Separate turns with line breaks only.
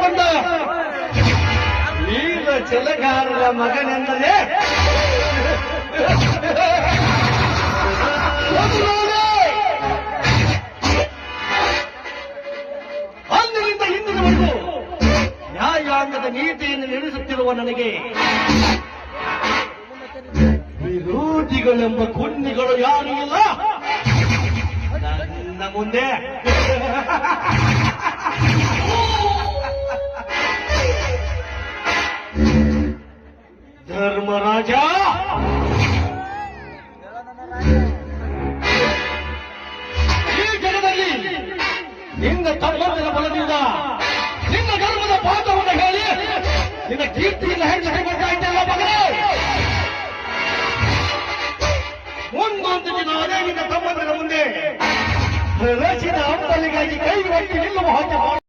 ಮೆರೆದುಕೊಂಡ ವೀರ ಛಲಗಾರರ ಮಗನೆಂದರೆ ಅಂದಿನಿಂದ ಇಂದಿನವರೆಗೂ ನ್ಯಾಯಾಂಗದ ನೀತಿಯನ್ನು ನಡೆಸುತ್ತಿರುವ ನನಗೆ ವಿರೋಧಿಗಳೆಂಬ ಕುನ್ನಿಗಳು ಯಾರೂ ಇಲ್ಲ ನನ್ನ ಮುಂದೆ. ಧರ್ಮರಾಜ, ಈ ಜಗದಲ್ಲಿ ನಿನ್ನ ತಮ್ಮನ ಬಲದಿಂದ ನಿನ್ನ ಧರ್ಮದ ಪಾಠವನ್ನು ಹೇಳಿ ನಿನ್ನ ಕೀರ್ತಿಯನ್ನು ಹೆಚ್ಚಿಸಿ ಬರ್ತಾ ಇದ್ದಲ್ಲ ಮಗನೇ. ಮುಂದೊಂದು ದಿನ ಅದೇ ನಿನ್ನ ತಮ್ಮನ ಮುಂದೆ ರಚಿತ ಅಂಬಲಿಗಾಗಿ ಕೈ ಒಟ್ಟಿ ನಿಲ್ಲುವ ಹಾಗೆ